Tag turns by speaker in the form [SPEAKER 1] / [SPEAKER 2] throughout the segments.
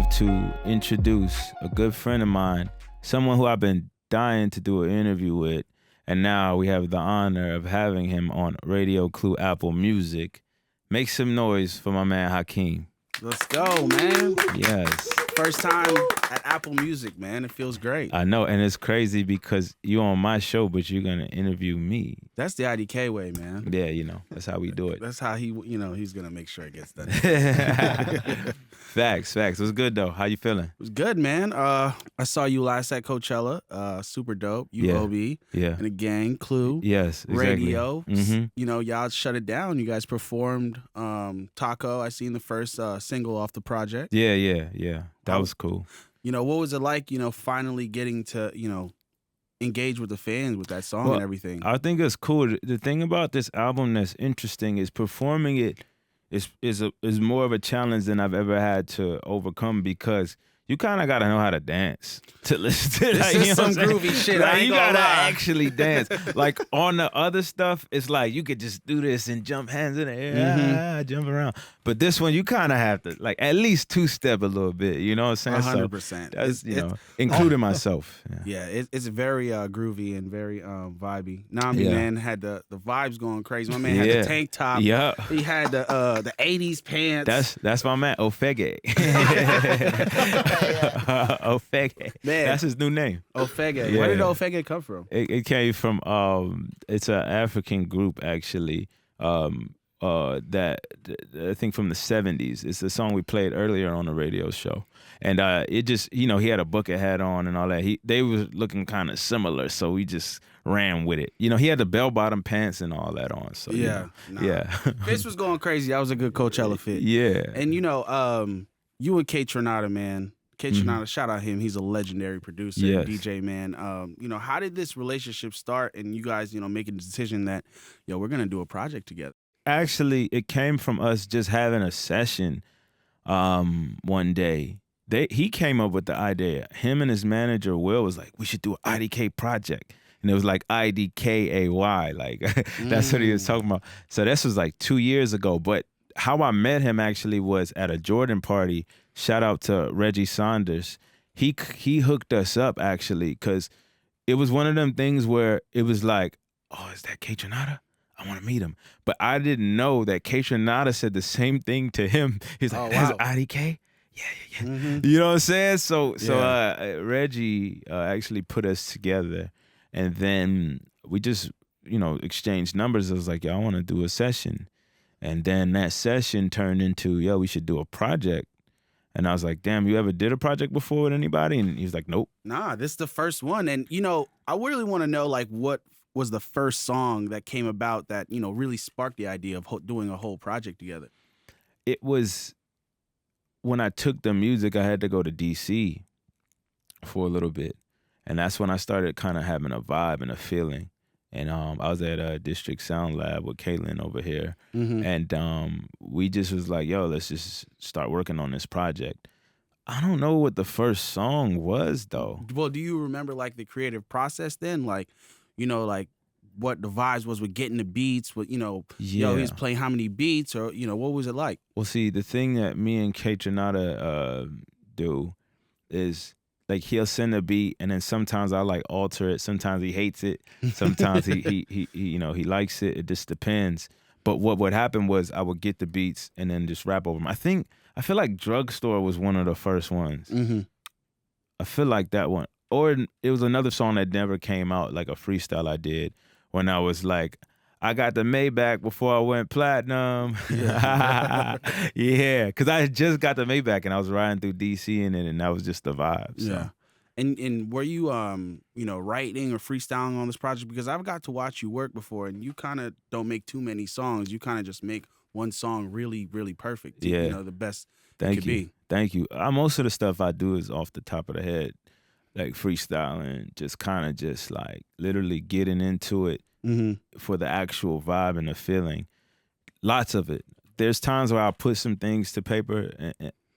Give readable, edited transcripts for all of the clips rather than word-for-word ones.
[SPEAKER 1] love to introduce a good friend of mine, someone who I've been dying to do an interview with, and now we have the honor of having him on Radio Clue Apple Music. Make some noise for my man Hakeem.
[SPEAKER 2] Let's go, man.
[SPEAKER 1] Yes.
[SPEAKER 2] First time at Apple Music, man. It feels great.
[SPEAKER 1] I know, and it's crazy because you're on my show, but you're going to interview me.
[SPEAKER 2] That's the IDK way, man.
[SPEAKER 1] Yeah, you know, that's how we do it.
[SPEAKER 2] That's how he's going to make sure it gets done.
[SPEAKER 1] Facts. What's good, though? How you feeling?
[SPEAKER 2] It was good, man. I saw you last at Coachella. Super dope. UOB.
[SPEAKER 1] Yeah.
[SPEAKER 2] And the gang, Clue.
[SPEAKER 1] Yes, exactly.
[SPEAKER 2] Radio.
[SPEAKER 1] Mhm.
[SPEAKER 2] You know, y'all shut it down. You guys performed Taco. I seen the first single off the project.
[SPEAKER 1] Yeah. That was cool.
[SPEAKER 2] You know, what was it like, finally getting to, engage with the fans with that song
[SPEAKER 1] Well,
[SPEAKER 2] and everything?
[SPEAKER 1] I think it's cool. The thing about this album that's interesting is performing it is more of a challenge than I've ever had to overcome because you kind of got to know how to dance to listen to that.
[SPEAKER 2] This is some groovy shit.
[SPEAKER 1] Like,
[SPEAKER 2] I ain't
[SPEAKER 1] you
[SPEAKER 2] gonna
[SPEAKER 1] gotta
[SPEAKER 2] lie.
[SPEAKER 1] actually dance. Like on the other stuff, it's like you could just do this and jump hands in the air, jump around. But this one, you kind of have to like at least two-step a little bit. You know what I'm saying?
[SPEAKER 2] 100%.
[SPEAKER 1] That's, including myself. Yeah.
[SPEAKER 2] It's very groovy and very vibey. Nami,
[SPEAKER 1] Yeah.
[SPEAKER 2] man, had the vibes going crazy. My man had the tank top.
[SPEAKER 1] Yeah.
[SPEAKER 2] He had the 80s pants.
[SPEAKER 1] That's my man, Ofege. Ofege.
[SPEAKER 2] Man.
[SPEAKER 1] That's his new name.
[SPEAKER 2] Ofege.
[SPEAKER 1] Yeah.
[SPEAKER 2] Where did Ofege come from?
[SPEAKER 1] It came from it's an African group actually. That I think from the 70s. It's the song we played earlier on the radio show. And it just, he had a bucket hat on and all that. They was looking kind of similar, so we just ran with it. He had the bell-bottom pants and all that on. So
[SPEAKER 2] Yeah.
[SPEAKER 1] yeah.
[SPEAKER 2] This was going crazy. That was a good Coachella fit.
[SPEAKER 1] Yeah.
[SPEAKER 2] And you and Kaytranada, man. Kaytranada, shout out him. He's a legendary producer,
[SPEAKER 1] Yes.
[SPEAKER 2] DJ, man. How did this relationship start and you guys, making the decision that, we're going to do a project together?
[SPEAKER 1] Actually, it came from us just having a session one day. He came up with the idea. Him and his manager, Will, was like, we should do an IDK project. And it was like IDKAY. Like, that's what he was talking about. So this was like 2 years ago. But how I met him actually was at a Jordan party. Shout out to Reggie Saunders. He hooked us up actually because it was one of them things where it was like, oh, is that Kaytranada? I want to meet him. But I didn't know that Kaytranada said the same thing to him. He's like, that's IDK? Yeah.
[SPEAKER 2] Mm-hmm.
[SPEAKER 1] You know what I'm saying? So
[SPEAKER 2] Yeah.
[SPEAKER 1] Reggie actually put us together. And then we just, exchanged numbers. I was like, yo, I want to do a session. And then that session turned into, yo, we should do a project. And I was like, damn, you ever did a project before with anybody? And he was like, nope.
[SPEAKER 2] Nah, this is the first one. And, I really want to know, like, what was the first song that came about that, really sparked the idea of doing a whole project together?
[SPEAKER 1] It was when I took the music, I had to go to D.C. for a little bit. And that's when I started kind of having a vibe and a feeling. And I was at a District Sound Lab with Caitlin over here.
[SPEAKER 2] Mm-hmm.
[SPEAKER 1] And we just was like, yo, let's just start working on this project. I don't know what the first song was, though.
[SPEAKER 2] Well, do you remember, like, the creative process then? Like, like what the vibes was with getting the beats, with, he was playing how many beats or, what was it like?
[SPEAKER 1] Well, see, the thing that me and Kaytranada do is, like, he'll send a beat, and then sometimes I like alter it. Sometimes he hates it. Sometimes he likes it. It just depends. But what would happen was I would get the beats and then just rap over them. I feel like Drugstore was one of the first ones.
[SPEAKER 2] Mm-hmm.
[SPEAKER 1] I feel like that one. Or it was another song that never came out, like a freestyle I did when I was like, I got the Maybach before I went platinum. Yeah, because I had just got the Maybach and I was riding through D.C. in it, and that was just the vibe. So.
[SPEAKER 2] Yeah. And were you, writing or freestyling on this project? Because I've got to watch you work before, and you kind of don't make too many songs. You kind of just make one song really, really perfect.
[SPEAKER 1] Yeah.
[SPEAKER 2] The best
[SPEAKER 1] Thank
[SPEAKER 2] it could
[SPEAKER 1] you.
[SPEAKER 2] be.
[SPEAKER 1] Thank you. Most of the stuff I do is off the top of the head, like freestyling, just kind of just like literally getting into it for the actual vibe and the feeling. Lots of it. There's times where I'll put some things to paper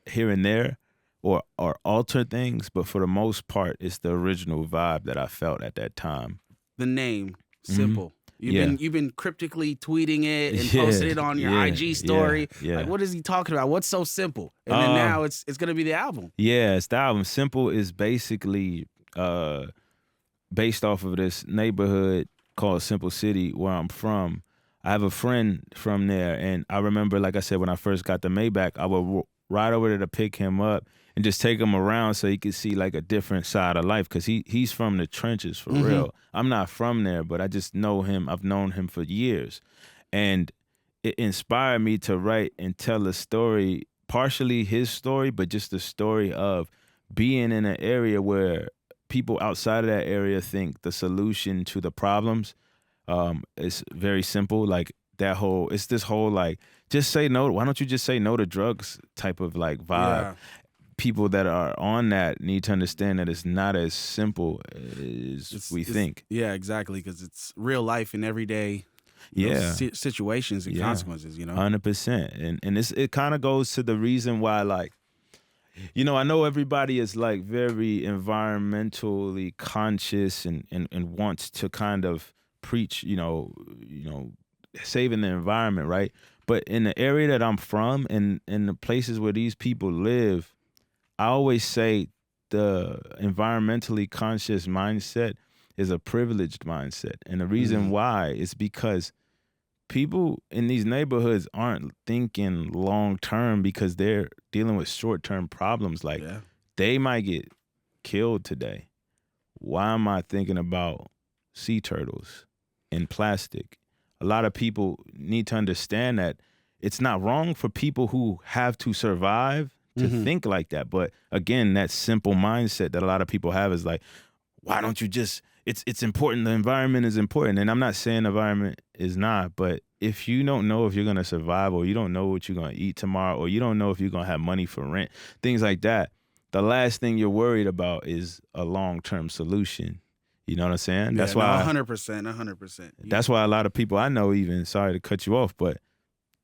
[SPEAKER 1] here and there or alter things, but for the most part, it's the original vibe that I felt at that time.
[SPEAKER 2] The name, simple. You've been cryptically tweeting it and
[SPEAKER 1] Yeah,
[SPEAKER 2] posting it on your
[SPEAKER 1] yeah,
[SPEAKER 2] IG story.
[SPEAKER 1] yeah.
[SPEAKER 2] Like, what is he talking about? What's so simple? And then now it's gonna be the album.
[SPEAKER 1] Yeah, it's the album. Simple is basically based off of this neighborhood called Simple City where I'm from. I have a friend from there, and I remember, like I said, when I first got the Maybach, I would ride over there to pick him up and just take him around so he could see like a different side of life, because he's from the trenches for real. I'm not from there, but I just know him. I've known him for years, and it inspired me to write and tell a story, partially his story, but just the story of being in an area where people outside of that area think the solution to the problems is very simple. Like it's this whole like, just say no. Why don't you just say no to drugs type of like vibe?
[SPEAKER 2] Yeah.
[SPEAKER 1] People that are on that need to understand that it's not as simple as we think.
[SPEAKER 2] Yeah, exactly, because it's real life and everyday situations and consequences,
[SPEAKER 1] 100%. And it kind of goes to the reason why, like, I know everybody is like very environmentally conscious and wants to kind of preach, saving the environment, right? But in the area that I'm from and in the places where these people live, I always say the environmentally conscious mindset is a privileged mindset. And the reason why is because people in these neighborhoods aren't thinking long term, because they're dealing with short term problems. Like they might get killed today. Why am I thinking about sea turtles and plastic? A lot of people need to understand that it's not wrong for people who have to survive to think like that. But again, that simple mindset that a lot of people have is like, why don't you just, it's important. The environment is important. And I'm not saying the environment is not, but if you don't know if you're going to survive, or you don't know what you're going to eat tomorrow, or you don't know if you're going to have money for rent, things like that, the last thing you're worried about is a long-term solution. You know what I'm saying? That's why
[SPEAKER 2] 100%.
[SPEAKER 1] That's why a lot of people I know, even, sorry to cut you off, but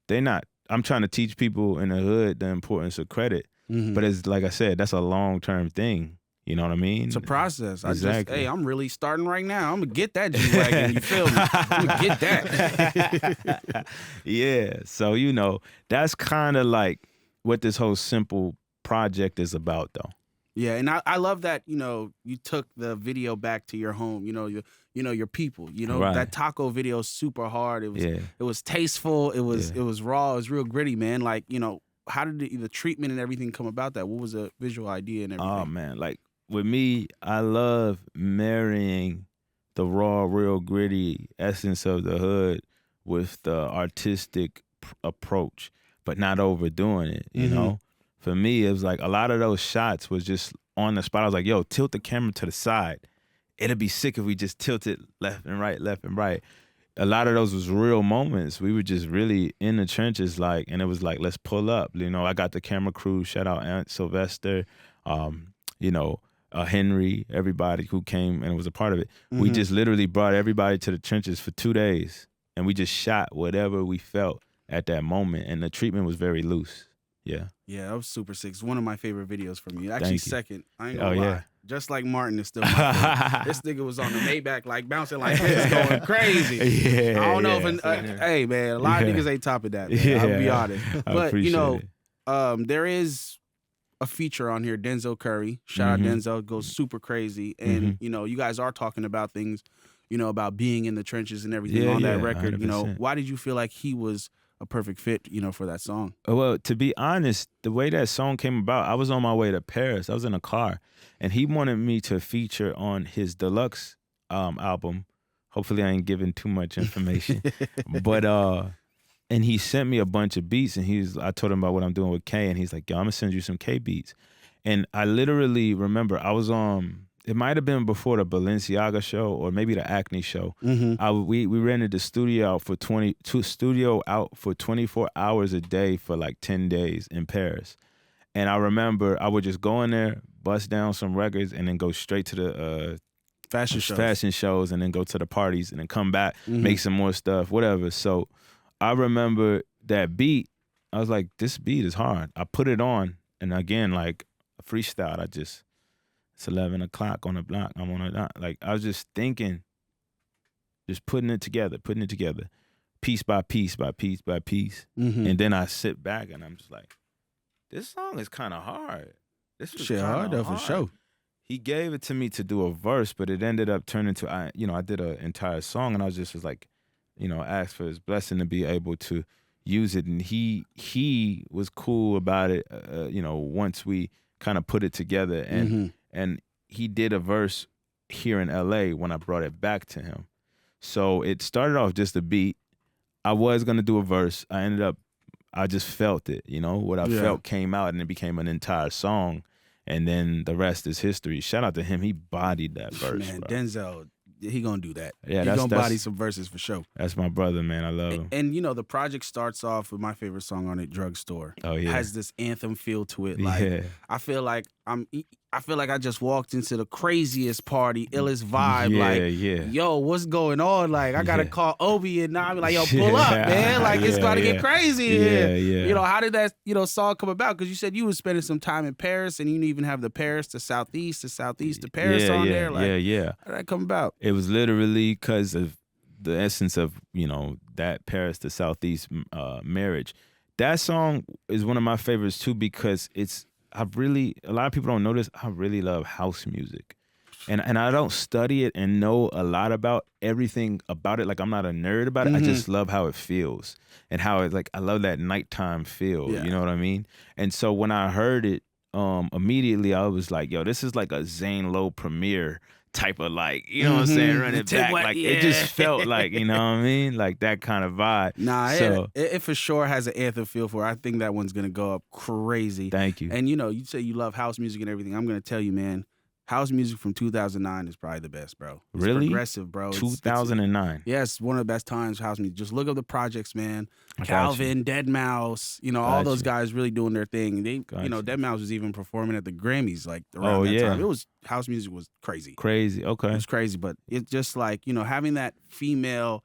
[SPEAKER 1] they're not. I'm trying to teach people in the hood the importance of credit. But it's like I said, that's a long-term thing. You know what I mean?
[SPEAKER 2] It's a process.
[SPEAKER 1] Exactly.
[SPEAKER 2] I'm really starting right now. I'm going to get that G-Wagon. You feel me? I'm going to get that.
[SPEAKER 1] Yeah. So, that's kind of like what this whole Simple project is about, though.
[SPEAKER 2] Yeah, and I love that, you took the video back to your home, your people,
[SPEAKER 1] Right.
[SPEAKER 2] That taco video is super hard. It was tasteful. It was raw. It was real gritty, man. Like, how did the treatment and everything come about that? What was the visual idea and everything?
[SPEAKER 1] Oh, man. Like, with me, I love marrying the raw, real gritty essence of the hood with the artistic approach, but not overdoing it, you know? For me, it was like a lot of those shots was just on the spot. I was like, yo, tilt the camera to the side. It'd be sick if we just tilted left and right. A lot of those was real moments. We were just really in the trenches, like, and it was like, let's pull up. I got the camera crew, shout out Aunt Sylvester, Henry, everybody who came and was a part of it. We just literally brought everybody to the trenches for 2 days, and we just shot whatever we felt at that moment, and the treatment was very loose. Yeah.
[SPEAKER 2] Yeah, that was super sick. It's one of my favorite videos from you. Actually,
[SPEAKER 1] Thank you.
[SPEAKER 2] Second. I ain't gonna lie.
[SPEAKER 1] Yeah.
[SPEAKER 2] Just like Martin is still my favorite. This nigga was on the Maybach, like bouncing like this, going crazy.
[SPEAKER 1] Yeah.
[SPEAKER 2] I don't know if hey man, a lot of niggas ain't topping that, man. I'll be honest. But
[SPEAKER 1] it.
[SPEAKER 2] there is a feature on here, Denzel Curry. Shout out Denzel, goes super crazy. And you guys are talking about things, about being in the trenches and everything on that record.
[SPEAKER 1] 100%.
[SPEAKER 2] Why did you feel like he was a perfect fit, for that song?
[SPEAKER 1] Well, to be honest, the way that song came about, I was on my way to Paris. I was in a car, and he wanted me to feature on his deluxe album. Hopefully, I ain't giving too much information, but and he sent me a bunch of beats, and I told him about what I'm doing with K, and he's like, "Yo, I'm gonna send you some K beats." And I literally remember I was on. It might have been before the Balenciaga show or maybe the Acne show. We rented the studio out for 24 hours a day for like 10 days in Paris. And I remember I would just go in there, bust down some records, and then go straight to the fashion shows, and then go to the parties, and then come back, make some more stuff, whatever. So I remember that beat. I was like, this beat is hard. I put it on, and again, like a freestyle, it's 11 o'clock on the block. I'm on a dot. Like, I was just thinking just putting it together, piece by piece by piece by piece.
[SPEAKER 2] Mm-hmm.
[SPEAKER 1] And then I sit back and I'm just like, this song is kind of hard. This was
[SPEAKER 2] Shit
[SPEAKER 1] kind
[SPEAKER 2] hard
[SPEAKER 1] of
[SPEAKER 2] though,
[SPEAKER 1] hard.
[SPEAKER 2] for sure.
[SPEAKER 1] He gave it to me to do a verse, but it ended up turning to I did an entire song, and I was like, asked for his blessing to be able to use it, and he was cool about it. Once we kind of put it together, and he did a verse here in LA when I brought it back to him. So it started off just a beat. I was gonna do a verse. I just felt it. What I felt came out, and it became an entire song. And then the rest is history. Shout out to him. He bodied that verse.
[SPEAKER 2] Man,
[SPEAKER 1] bro.
[SPEAKER 2] Denzel, he gonna do that.
[SPEAKER 1] Yeah,
[SPEAKER 2] he gonna body some verses for sure.
[SPEAKER 1] That's my brother, man. I love him.
[SPEAKER 2] And the project starts off with my favorite song on it, Drugstore.
[SPEAKER 1] Oh yeah.
[SPEAKER 2] It has this anthem feel to it. Like I feel like I just walked into the craziest party, illest vibe. Yo, what's going on? Like, I gotta call Obi, and now I'm like, yo, pull up, man. Like, it's about to get crazy here.
[SPEAKER 1] Yeah.
[SPEAKER 2] How did that song come about? Because you said you were spending some time in Paris, and you didn't even have the Paris to Southeast to Paris on there. Like, how did that come about?
[SPEAKER 1] It was literally because of the essence of that Paris to Southeast marriage. That song is one of my favorites too, because a lot of people don't know this, I really love house music. And I don't study it and know a lot about everything about it. Like, I'm not a nerd about it. I just love how it feels and how it's like, I love that nighttime feel.
[SPEAKER 2] Yeah.
[SPEAKER 1] You know what I mean? And so when I heard it, immediately I was like, yo, this is like a Zane Lowe premiere type of, like, you know what I'm saying, run it back. Like, it just felt like, you know what I mean? Like that kind of vibe.
[SPEAKER 2] Nah, it for sure has an anthem feel for it. I think that one's going to go up crazy.
[SPEAKER 1] Thank you.
[SPEAKER 2] And, you say you love house music and everything. I'm going to tell you, man, house music from 2009 is probably the best, bro. It's
[SPEAKER 1] really?
[SPEAKER 2] Progressive, bro.
[SPEAKER 1] 2009.
[SPEAKER 2] Yes, one of the best times for house music. Just look up the projects, man. Calvin, Deadmau5, all those guys really doing their thing. They, Deadmau5 was even performing at the Grammys like around that time. It was, house music was crazy.
[SPEAKER 1] Crazy, okay.
[SPEAKER 2] It was crazy, but it's just like, having that female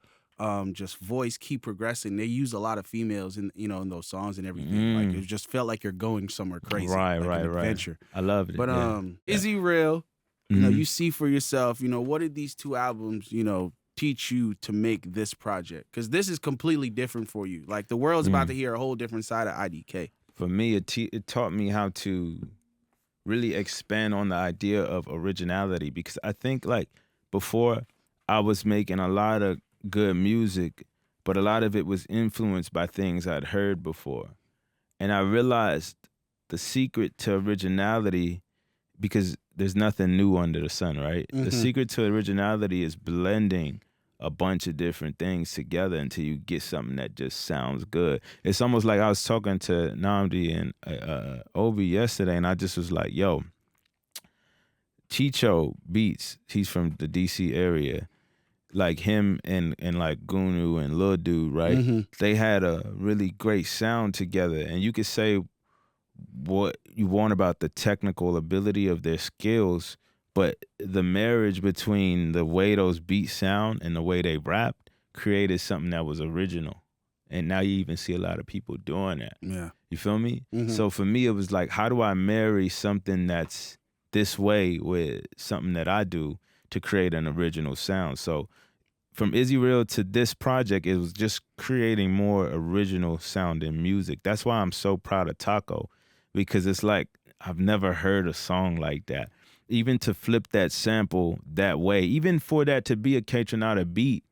[SPEAKER 2] just voice keep progressing. They use a lot of females in in those songs and everything. Like, it just felt like you're going somewhere crazy. Right. Adventure.
[SPEAKER 1] I loved it.
[SPEAKER 2] But Is He Real? You see for yourself, what did these two albums, teach you to make this project? Because this is completely different for you. Like, the world's about to hear a whole different side of IDK.
[SPEAKER 1] For me, it taught me how to really expand on the idea of originality, because I think, like, before I was making a lot of good music, but a lot of it was influenced by things I'd heard before. And I realized the secret to originality, because there's nothing new under the sun, right? The secret to originality is blending a bunch of different things together until you get something that just sounds good. It's almost like I was talking to Namdi and Obi yesterday, and I just was like, yo, Chicho Beats, he's from the DC area, like him and like Gunu and Lil Dude, right? They had a really great sound together, and you could say what you want about the technical ability of their skills, but the marriage between the way those beats sound and the way they rapped created something that was original. And now you even see a lot of people doing that.
[SPEAKER 2] Yeah.
[SPEAKER 1] You feel me? So for me, it was like, how do I marry something that's this way with something that I do to create an original sound? So from Is He Real to this project, it was just creating more original sounding music. That's why I'm so proud of Taco, because it's like, I've never heard a song like that. Even to flip that sample that way, even for that to be a Kaytranada beat,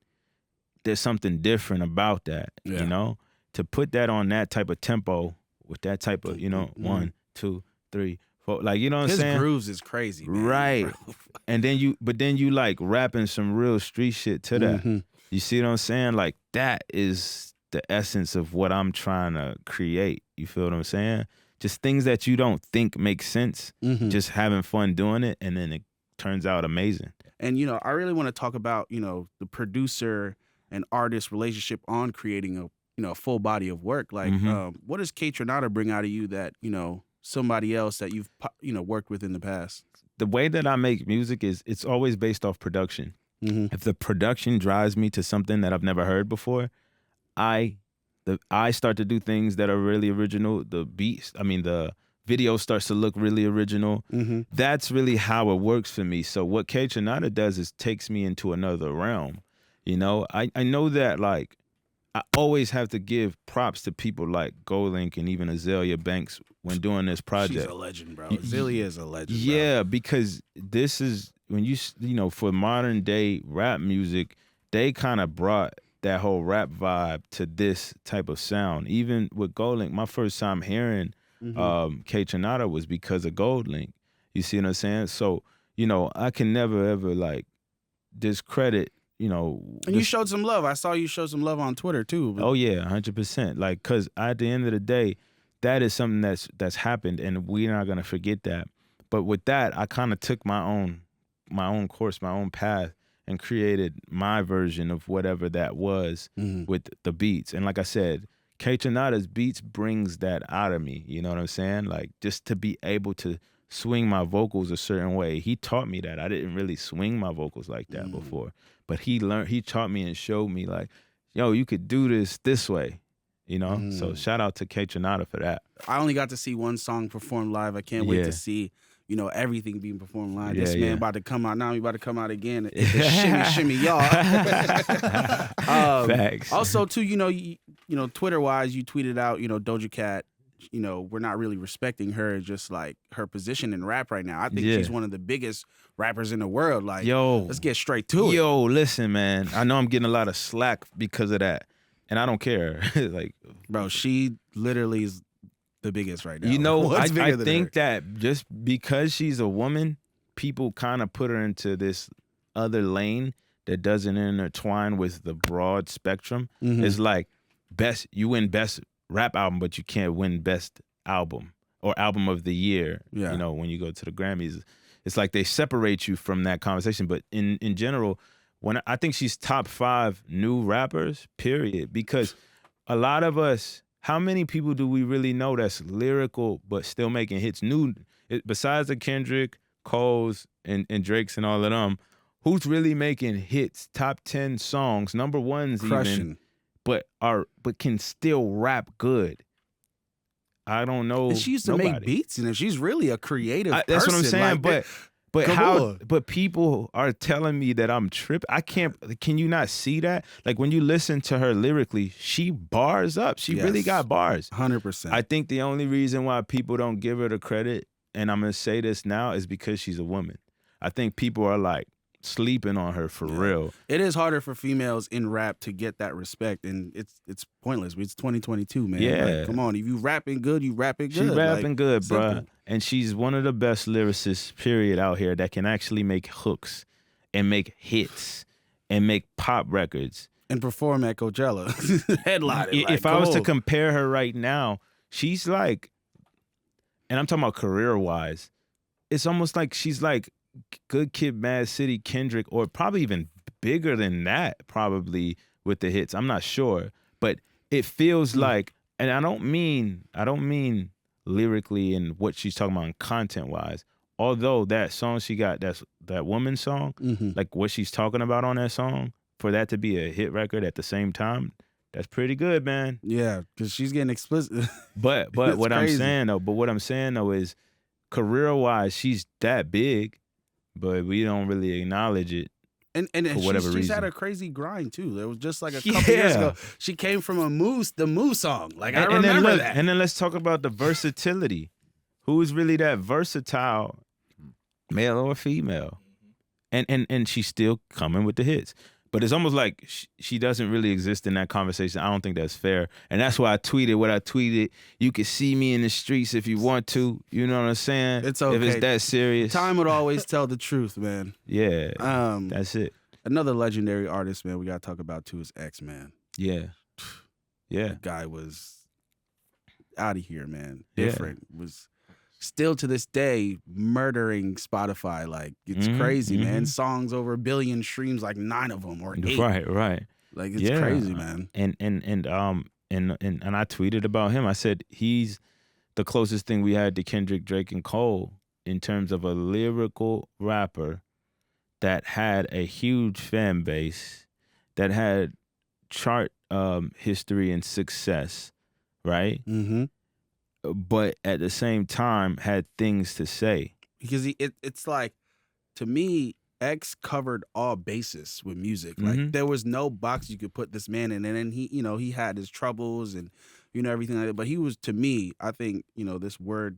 [SPEAKER 1] there's something different about that, To put that on that type of tempo with that type of, 1, 2, 3, 4, like, you know what I'm saying?
[SPEAKER 2] His grooves is crazy, man.
[SPEAKER 1] Right. And then you like rapping some real street shit to that. You see what I'm saying? Like, that is the essence of what I'm trying to create. You feel what I'm saying? Just things that you don't think make sense, just having fun doing it, and then it turns out amazing.
[SPEAKER 2] And, I really want to talk about, the producer and artist relationship on creating a full body of work. Like, what does Kaytranada bring out of you that, somebody else that you've, worked with in the past?
[SPEAKER 1] The way that I make music is it's always based off production. If the production drives me to something that I've never heard before, I start to do things that are really original. The video starts to look really original. That's really how it works for me. So what Kaytranada does is takes me into another realm. You know, I know that like I always have to give props to people like GoLink and even Azalea Banks when doing this project.
[SPEAKER 2] She's a legend, bro. Azalea is a legend.
[SPEAKER 1] Yeah,
[SPEAKER 2] bro.
[SPEAKER 1] because this is when you know, for modern day rap music, they kind of brought that whole rap vibe to this type of sound. Even with GoLink, my first time hearing Kaytranada was because of GoLink. You see what I'm saying? So, you know, I can never ever like discredit, you know.
[SPEAKER 2] And you showed some love. I saw you show some love on Twitter too.
[SPEAKER 1] Oh yeah, 100%. Like, cause at the end of the day, that is something that's happened, and we're not gonna forget that. But with that, I kind of took my own course, my own path, and created my version of whatever that was with the beats. And like I said, Kaytranada's beats brings that out of me. You know what I'm saying? Like, just to be able to swing my vocals a certain way. He taught me that. I didn't really swing my vocals like that before. But he taught me and showed me like, yo, you could do this way. You know? So shout out to Kaytranada for that.
[SPEAKER 2] I only got to see one song performed live. I can't wait to see, you know, everything being performed live. This man about to come out now. He about to come out again. It's shimmy, y'all.
[SPEAKER 1] Facts.
[SPEAKER 2] Also, too, you know, Twitter-wise, you tweeted out, you know, Doja Cat, you know, we're not really respecting her, just like her position in rap right now. I think she's one of the biggest rappers in the world. Like, let's get straight to it.
[SPEAKER 1] Yo, listen, man. I know I'm getting a lot of slack because of that, and I don't care. Like,
[SPEAKER 2] bro, she literally is the biggest right now.
[SPEAKER 1] You know, I think that just because she's a woman, people kind of put her into this other lane that doesn't intertwine with the broad spectrum. It's like you win best rap album, but you can't win best album or album of the year.
[SPEAKER 2] Yeah.
[SPEAKER 1] You know, when you go to the Grammys, it's like they separate you from that conversation. But in general, when I think she's top 5 new rappers, period, because a lot of us. How many people do we really know that's lyrical but still making hits? Besides the Kendrick, Coles, and Drakes and all of them, who's really making hits, top 10 songs, number ones even, but can still rap good? I don't know.
[SPEAKER 2] And she used to make beats, and she's really a creative person.
[SPEAKER 1] That's what I'm saying,
[SPEAKER 2] like,
[SPEAKER 1] but people are telling me that I'm tripping. Can you not see that? Like, when you listen to her lyrically, she bars up. She really got bars.
[SPEAKER 2] 100%.
[SPEAKER 1] I think the only reason why people don't give her the credit, and I'm going to say this now, is because she's a woman. I think people are like sleeping on her for real.
[SPEAKER 2] It is harder for females in rap to get that respect, and it's pointless. It's 2022, man.
[SPEAKER 1] Yeah.
[SPEAKER 2] Like, come on. If you rapping good, you rapping good.
[SPEAKER 1] She rapping good,
[SPEAKER 2] simple.
[SPEAKER 1] bruh. And she's one of the best lyricists, period, out here that can actually make hooks and make hits and make pop records.
[SPEAKER 2] And perform at Coachella. Headlining.
[SPEAKER 1] If I was to compare her right now, she's like, and I'm talking about career-wise, it's almost like she's like Good Kid, Mad City, Kendrick, or probably even bigger than that, probably, with the hits. I'm not sure. But it feels like, and I don't mean lyrically and what she's talking about content-wise, although that song she got, that woman song, like what she's talking about on that song, for that to be a hit record at the same time, that's pretty good, man.
[SPEAKER 2] Yeah, because she's getting explicit.
[SPEAKER 1] But what I'm saying though is, career-wise, she's that big, but we don't really acknowledge it.
[SPEAKER 2] And
[SPEAKER 1] for whatever reason.
[SPEAKER 2] She's had a crazy grind too. It was just like a couple years ago. She came from the Moose song. Like, I remember that.
[SPEAKER 1] And then let's talk about the versatility. Who is really that versatile, male or female? And she's still coming with the hits. But it's almost like she doesn't really exist in that conversation. I don't think that's fair. And that's why I tweeted what I tweeted. You can see me in the streets if you want to. You know what I'm saying?
[SPEAKER 2] It's okay.
[SPEAKER 1] If it's that serious.
[SPEAKER 2] Time would always tell the truth, man.
[SPEAKER 1] Yeah. That's it.
[SPEAKER 2] Another legendary artist, man, we got to talk about too is X, man.
[SPEAKER 1] Yeah. Yeah.
[SPEAKER 2] That guy was out of here, man. Different. Was still to this day murdering Spotify. Like, it's crazy, man. Songs over 1 billion streams, like 9 of them or 8.
[SPEAKER 1] Right.
[SPEAKER 2] Like, it's crazy, man.
[SPEAKER 1] And I tweeted about him. I said he's the closest thing we had to Kendrick, Drake, and Cole in terms of a lyrical rapper that had a huge fan base, that had chart history and success, right? But at the same time had things to say.
[SPEAKER 2] Because it's like, to me, X covered all bases with music. Like there was no box you could put this man in. And then he, you know, he had his troubles and, you know, everything like that. But he was, to me, I think, you know, this word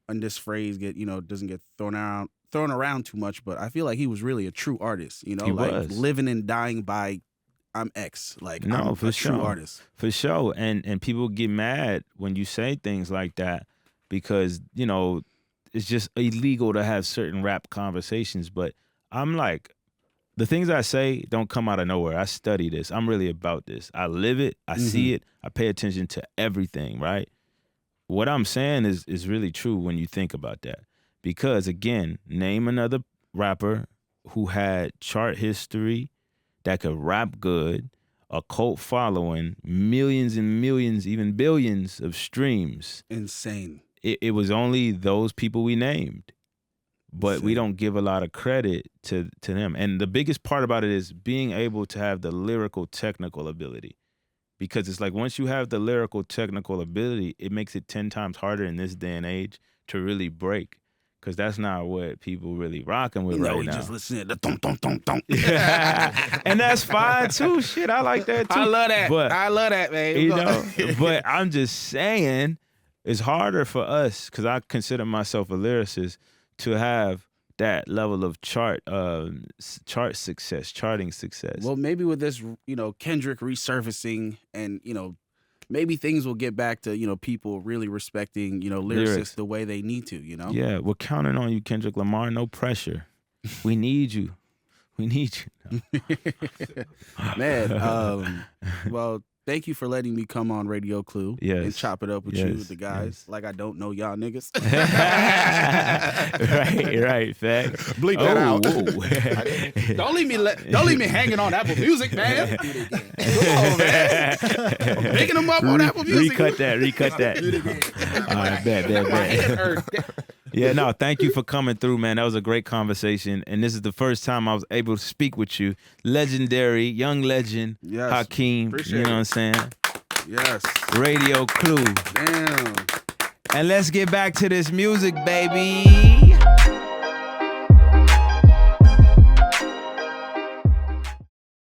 [SPEAKER 2] and this phrase doesn't get thrown around too much. But I feel like he was really a true artist, you know,
[SPEAKER 1] he
[SPEAKER 2] like
[SPEAKER 1] was.
[SPEAKER 2] living and dying by I'm X. Like
[SPEAKER 1] no,
[SPEAKER 2] I'm
[SPEAKER 1] for
[SPEAKER 2] a
[SPEAKER 1] sure.
[SPEAKER 2] true artist.
[SPEAKER 1] For sure. And people get mad when you say things like that because, you know, it's just illegal to have certain rap conversations. But I'm like, the things I say don't come out of nowhere. I study this. I'm really about this. I live it. I see it. I pay attention to everything, right? What I'm saying is really true when you think about that. Because, again, name another rapper who had chart history, that could rap good, a cult following, millions and millions, even billions of streams.
[SPEAKER 2] Insane.
[SPEAKER 1] It was only those people we named. But
[SPEAKER 2] Insane.
[SPEAKER 1] we don't give a lot of credit to them. And the biggest part about it is being able to have the lyrical technical ability. Because it's like once you have the lyrical technical ability, it makes it 10 times harder in this day and age to really break. Because that's not what people really rocking with right now.
[SPEAKER 2] Just listen to the thump, thump, thump, thump.
[SPEAKER 1] And that's fine too. Shit, I like that too.
[SPEAKER 2] I love that.
[SPEAKER 1] But,
[SPEAKER 2] I love that, man.
[SPEAKER 1] You know, but I'm just saying it's harder for us, because I consider myself a lyricist, to have that level of charting success.
[SPEAKER 2] Well, maybe with this, you know, Kendrick resurfacing and, you know, maybe things will get back to, you know, people really respecting, you know, lyricists the way they need to, you know?
[SPEAKER 1] Yeah, we're counting on you, Kendrick Lamar. No pressure. We need you. We need you.
[SPEAKER 2] Man, well, thank you for letting me come on Radio Clue and chop it up with you, the guys. Like I don't know y'all niggas.
[SPEAKER 1] right, facts.
[SPEAKER 2] Bleep that out. Don't leave me hanging on Apple Music, man. Come on, man. I'm picking them up on Apple Music.
[SPEAKER 1] Recut that. All right, bet. Yeah, no, thank you for coming through, man. That was a great conversation. And this is the first time I was able to speak with you. Legendary, young legend, Hakeem. You know what I'm saying?
[SPEAKER 2] Yes.
[SPEAKER 1] Radio Clue.
[SPEAKER 2] Damn.
[SPEAKER 1] And let's get back to this music, baby.